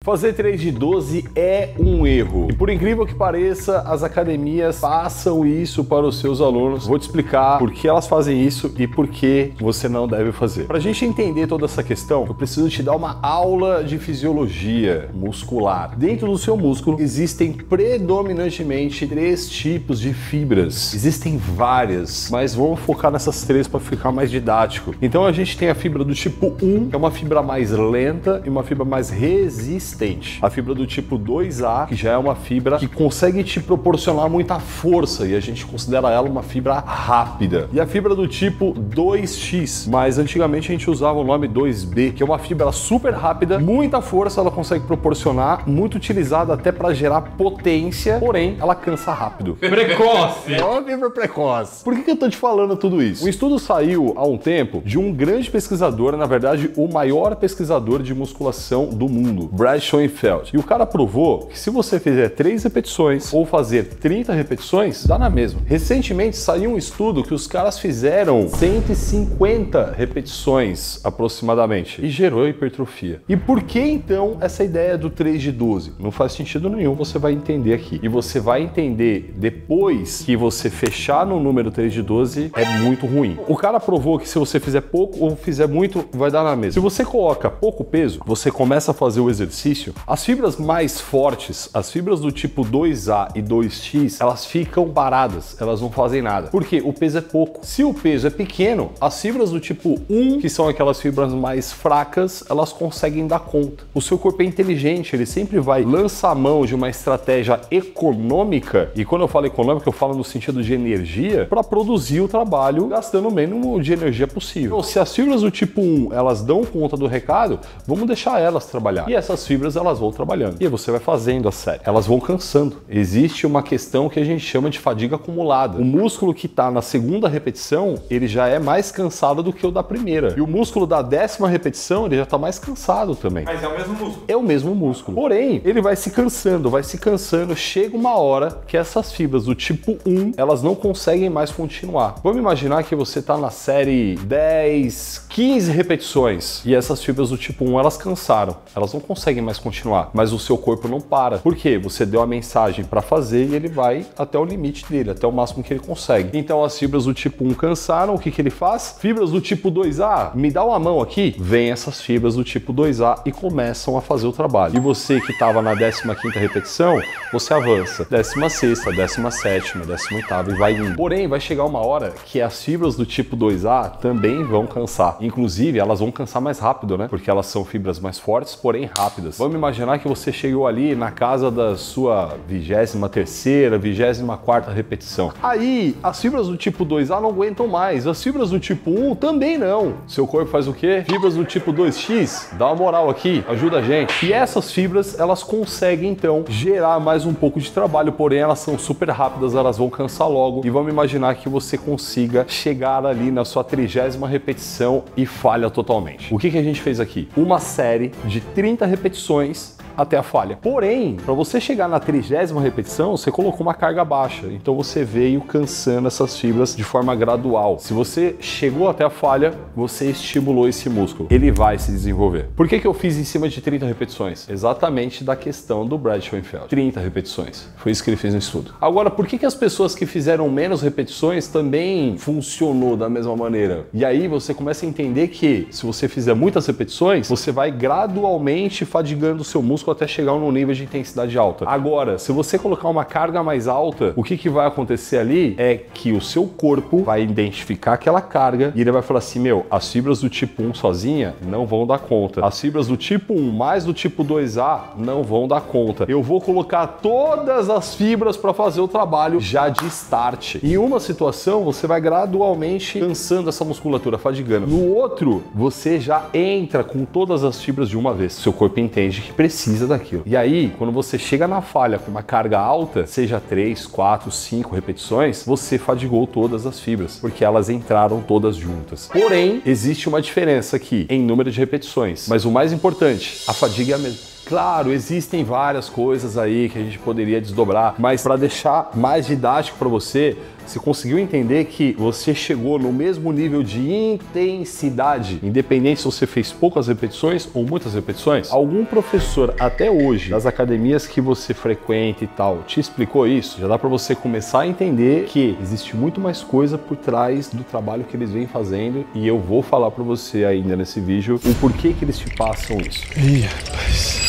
Fazer 3 de 12 é um erro. E por incrível que pareça, as academias passam isso para os seus alunos. Vou te explicar por que elas fazem isso e por que você não deve fazer. Para a gente entender toda essa questão, eu preciso te dar uma aula de fisiologia muscular. Dentro do seu músculo existem predominantemente 3 tipos de fibras. Existem várias, mas vamos focar nessas 3 para ficar mais didático. Então a gente tem a fibra do tipo 1, que é uma fibra mais lenta e uma fibra mais resistente. A fibra do tipo 2A, que já é uma fibra que consegue te proporcionar muita força e a gente considera ela uma fibra rápida. E a fibra do tipo 2X, mas antigamente a gente usava o nome 2B, que é uma fibra super rápida, muita força ela consegue proporcionar, muito utilizada até para gerar potência, porém ela cansa rápido. Precoce! É uma fibra precoce. Por que eu tô te falando tudo isso? Um estudo saiu há um tempo de um grande pesquisador, na verdade o maior pesquisador de musculação do mundo, Brad Schoenfeld. E o cara provou que se você fizer 3 repetições ou fazer 30 repetições, dá na mesma. Recentemente saiu um estudo que os caras fizeram 150 repetições aproximadamente e gerou hipertrofia. E por que então essa ideia do 3 de 12? Não faz sentido nenhum, você vai entender aqui. E você vai entender depois que você fechar no número 3 de 12 é muito ruim. O cara provou que se você fizer pouco ou fizer muito, vai dar na mesma. Se você coloca pouco peso, você começa a fazer o exercício, as fibras mais fortes, as fibras do tipo 2A e 2X, elas ficam paradas, elas não fazem nada. Por quê? O peso é pouco. Se o peso é pequeno, as fibras do tipo 1, que são aquelas fibras mais fracas, elas conseguem dar conta. O seu corpo é inteligente, ele sempre vai lançar mão de uma estratégia econômica, e quando eu falo econômica, eu falo no sentido de energia, para produzir o trabalho gastando o mínimo de energia possível. Então, se as fibras do tipo 1, elas dão conta do recado, vamos deixar elas trabalhar. E essas fibras elas vão trabalhando. E aí você vai fazendo a série. Elas vão cansando. Existe uma questão que a gente chama de fadiga acumulada. O músculo que está na segunda repetição, ele já é mais cansado do que o da primeira. E o músculo da 10ª repetição, ele já está mais cansado também. Mas é o mesmo músculo. É o mesmo músculo. Porém, ele vai se cansando. Chega uma hora que essas fibras do tipo 1, elas não conseguem mais continuar. Vamos imaginar que você está na série 10, 15 repetições e essas fibras do tipo 1, elas cansaram. Elas não conseguem mais continuar, mas o seu corpo não para. Por quê? Você deu a mensagem para fazer e ele vai até o limite dele, até o máximo que ele consegue. Então as fibras do tipo 1 cansaram, o que que ele faz? Fibras do tipo 2A, me dá uma mão aqui. Vem essas fibras do tipo 2A e começam a fazer o trabalho. E você que estava na 15ª repetição, você avança. 16ª, 17ª, 18ª e vai indo. Porém, vai chegar uma hora que as fibras do tipo 2A também vão cansar. Inclusive, elas vão cansar mais rápido, né? Porque elas são fibras mais fortes, porém rápidas. Vamos imaginar que você chegou ali na casa da sua 23ª, 24ª repetição. Aí, as fibras do tipo 2A não aguentam mais. As fibras do tipo 1 também não. Seu corpo faz o quê? Fibras do tipo 2X, dá uma moral aqui, ajuda a gente. E essas fibras, elas conseguem então gerar mais um pouco de trabalho, porém elas são super rápidas, elas vão cansar logo. E vamos imaginar que você consiga chegar ali na sua 30ª repetição e falha totalmente. O que que a gente fez aqui? Uma série de 30 repetições até a falha. Porém, para você chegar na 30ª repetição, você colocou uma carga baixa. Então você veio cansando essas fibras de forma gradual. Se você chegou até a falha, você estimulou esse músculo. Ele vai se desenvolver. Por que que eu fiz em cima de 30 repetições? Exatamente da questão do Brad Schoenfeld. 30 repetições. Foi isso que ele fez no estudo. Agora, por que que as pessoas que fizeram menos repetições também funcionou da mesma maneira? E aí você começa a entender que se você fizer muitas repetições, você vai gradualmente fadigando o seu músculo até chegar num nível de intensidade alta. Agora, se você colocar uma carga mais alta, o que vai acontecer ali é que o seu corpo vai identificar aquela carga e ele vai falar assim, meu, as fibras do tipo 1 sozinha não vão dar conta. As fibras do tipo 1 mais do tipo 2A não vão dar conta. Eu vou colocar todas as fibras para fazer o trabalho já de start. Em uma situação, você vai gradualmente cansando essa musculatura, fadigando. No outro, você já entra com todas as fibras de uma vez. Seu corpo entende que precisa daquilo. E aí, quando você chega na falha com uma carga alta, seja 3, 4, 5 repetições, você fadigou todas as fibras, porque elas entraram todas juntas. Porém, existe uma diferença aqui em número de repetições, mas o mais importante, a fadiga é a mesma. Claro, existem várias coisas aí que a gente poderia desdobrar, mas para deixar mais didático para você, você conseguiu entender que você chegou no mesmo nível de intensidade, independente se você fez poucas repetições ou muitas repetições? Algum professor até hoje, das academias que você frequenta e tal, te explicou isso? Já dá para você começar a entender que existe muito mais coisa por trás do trabalho que eles vêm fazendo, e eu vou falar para você ainda nesse vídeo o porquê que eles te passam isso. Ih, rapaz.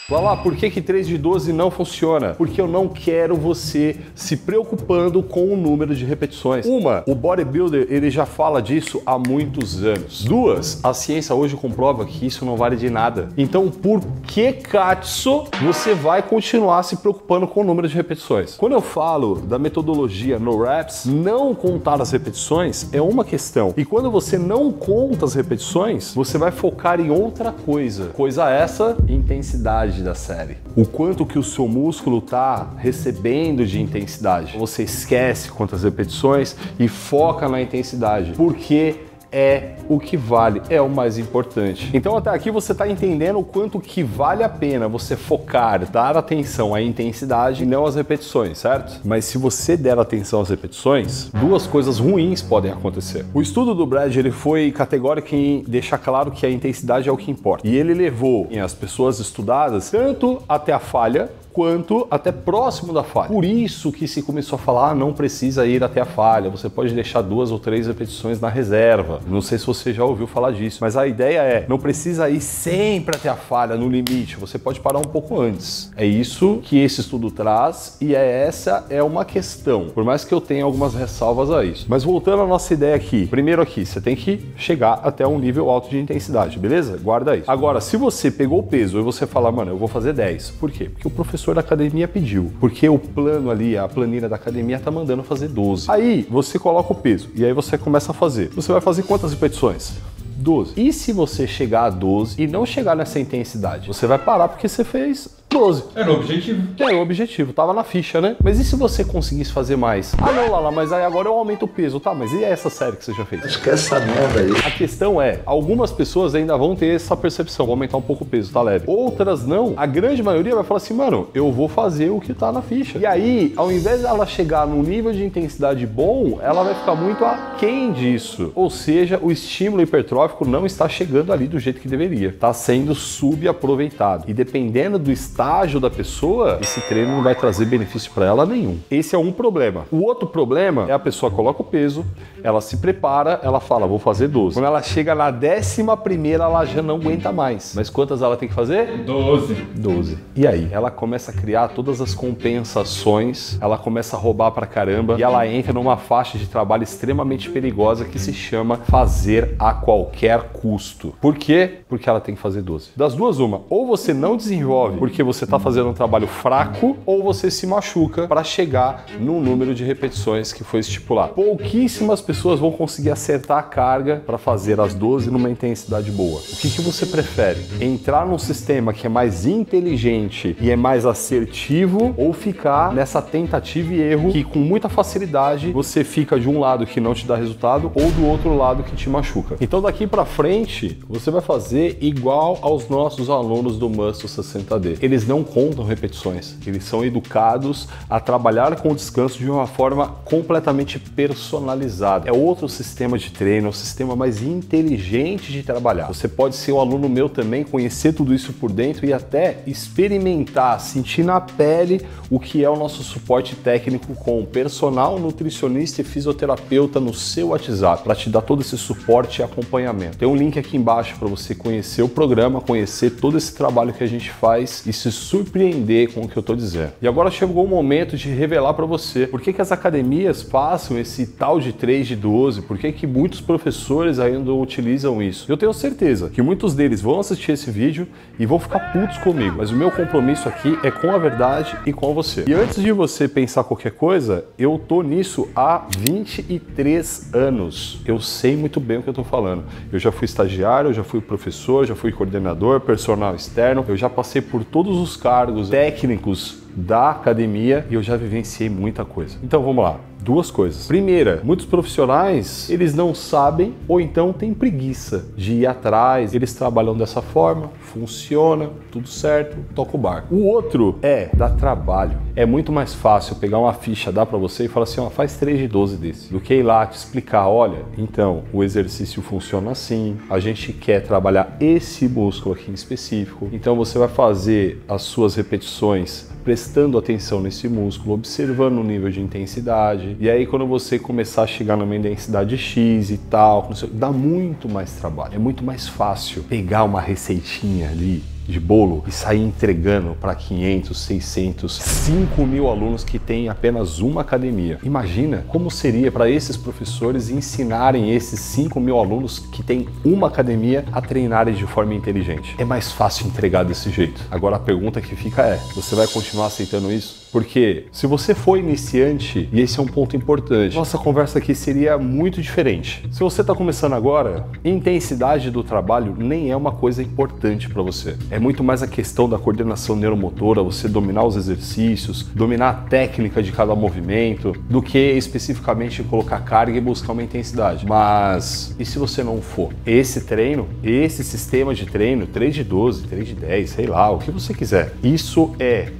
Vai lá, por que 3 de 12 não funciona? Porque eu não quero você se preocupando com o número de repetições. Uma, o bodybuilder, ele já fala disso há muitos anos. Duas, a ciência hoje comprova que isso não vale de nada. Então, por que, Katsu, você vai continuar se preocupando com o número de repetições? Quando eu falo da metodologia no reps, não contar as repetições é uma questão. E quando você não conta as repetições, você vai focar em outra coisa. Coisa essa, intensidade da série. O quanto que o seu músculo está recebendo de intensidade. Você esquece quantas repetições e foca na intensidade. Porque é o que vale, é o mais importante. Então até aqui você está entendendo o quanto que vale a pena você focar, dar atenção à intensidade e não às repetições, certo? Mas se você der atenção às repetições, duas coisas ruins podem acontecer. O estudo do Brad, ele foi categórico em deixar claro que a intensidade é o que importa. E ele levou as pessoas estudadas tanto até a falha, quanto até próximo da falha. Por isso que se começou a falar, não precisa ir até a falha, você pode deixar 2 ou 3 repetições na reserva. Não sei se você já ouviu falar disso, mas a ideia é, não precisa ir sempre até a falha, no limite, você pode parar um pouco antes. É isso que esse estudo traz e essa é uma questão, por mais que eu tenha algumas ressalvas a isso. Mas voltando à nossa ideia aqui, primeiro aqui, você tem que chegar até um nível alto de intensidade, beleza? Guarda isso. Agora, se você pegou o peso e você fala, mano, eu vou fazer 10, por quê? Porque o professor da academia pediu, porque o plano ali, a planilha da academia tá mandando fazer 12. Aí você coloca o peso e aí você começa a fazer. Você vai fazer quantas repetições? 12. E se você chegar a 12 e não chegar nessa intensidade? Você vai parar porque você fez 12. Era o objetivo. Era o objetivo, tava na ficha, né? Mas e se você conseguisse fazer mais? Ah, não, Lala, mas aí agora eu aumento o peso. Tá, mas e essa série que você já fez? Esquece essa merda aí. A questão é, algumas pessoas ainda vão ter essa percepção, vou aumentar um pouco o peso, tá leve. Outras não. A grande maioria vai falar assim, mano, eu vou fazer o que tá na ficha. E aí, ao invés dela chegar num nível de intensidade bom, ela vai ficar muito aquém disso. Ou seja, o estímulo hipertrófico não está chegando ali do jeito que deveria. Está sendo subaproveitado. E dependendo do estágio da pessoa, esse treino não vai trazer benefício para ela nenhum. Esse é um problema. O outro problema é a pessoa coloca o peso, ela se prepara, ela fala, vou fazer 12. Quando ela chega na 11ª, ela já não aguenta mais. Mas quantas ela tem que fazer? 12. 12. E aí? Ela começa a criar todas as compensações, ela começa a roubar pra caramba e ela entra numa faixa de trabalho extremamente perigosa que se chama fazer a qualquer custo. Por quê? Porque ela tem que fazer 12. Das duas, uma. Ou você não desenvolve porque você está fazendo um trabalho fraco, ou você se machuca para chegar no número de repetições que foi estipulado. Pouquíssimas pessoas vão conseguir acertar a carga para fazer as 12 numa intensidade boa. O que você prefere? Entrar num sistema que é mais inteligente e é mais assertivo, ou ficar nessa tentativa e erro que com muita facilidade você fica de um lado que não te dá resultado ou do outro lado que te machuca? Então daqui para frente você vai fazer igual aos nossos alunos do Muscle 60D. Eles não contam repetições, eles são educados a trabalhar com o descanso de uma forma completamente personalizada. É outro sistema de treino, é um sistema mais inteligente de trabalhar. Você pode ser um aluno meu também, conhecer tudo isso por dentro e até experimentar, sentir na pele o que é o nosso suporte técnico com personal, nutricionista e fisioterapeuta no seu WhatsApp, para te dar todo esse suporte e acompanhamento. Tem um link aqui embaixo para você conhecer o programa, conhecer todo esse trabalho que a gente faz e se surpreender com o que eu tô dizendo. E agora chegou o momento de revelar para você por que as academias passam esse tal de 3 de 12, por que muitos professores ainda utilizam isso. Eu tenho certeza que muitos deles vão assistir esse vídeo e vão ficar putos comigo, mas o meu compromisso aqui é com a verdade e com você. E antes de você pensar qualquer coisa, eu tô nisso há 23 anos. Eu sei muito bem o que eu tô falando. Eu já fui estagiário, eu já fui professor, já fui coordenador, personal externo, eu já passei por todos os cargos técnicos da academia e eu já vivenciei muita coisa. Então vamos lá. Duas coisas. Primeira, muitos profissionais, eles não sabem ou então têm preguiça de ir atrás. Eles trabalham dessa forma, funciona, tudo certo, toca o barco. O outro dá trabalho. É muito mais fácil pegar uma ficha, dar para você e falar assim, ó, faz 3 de 12 desse, do que ir lá te explicar, olha, então, o exercício funciona assim, a gente quer trabalhar esse músculo aqui em específico, então você vai fazer as suas repetições prestando atenção nesse músculo, observando o nível de intensidade, e aí quando você começar a chegar numa intensidade X e tal, dá muito mais trabalho, é muito mais fácil pegar uma receitinha ali de bolo e sair entregando para 500, 600, 5 mil alunos que têm apenas uma academia. Imagina como seria para esses professores ensinarem esses 5 mil alunos que têm uma academia a treinarem de forma inteligente. É mais fácil entregar desse jeito. Agora a pergunta que fica é, você vai continuar aceitando isso? Porque se você for iniciante, e esse é um ponto importante, nossa conversa aqui seria muito diferente. Se você está começando agora, intensidade do trabalho nem é uma coisa importante para você. É muito mais a questão da coordenação neuromotora, você dominar os exercícios, dominar a técnica de cada movimento, do que especificamente colocar carga e buscar uma intensidade. Mas e se você não for? Esse treino, esse sistema de treino, 3 de 12, 3 de 10, sei lá, o que você quiser. Isso é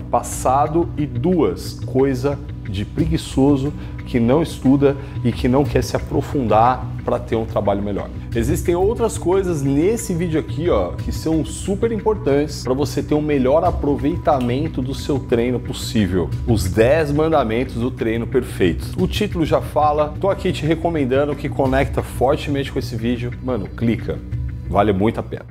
passado e 2, coisa de preguiçoso que não estuda e que não quer se aprofundar para ter um trabalho melhor. Existem outras coisas nesse vídeo aqui, ó, que são super importantes para você ter um melhor aproveitamento do seu treino possível. Os 10 mandamentos do treino perfeito. O título já fala, tô aqui te recomendando que conecta fortemente com esse vídeo. Mano, clica, vale muito a pena.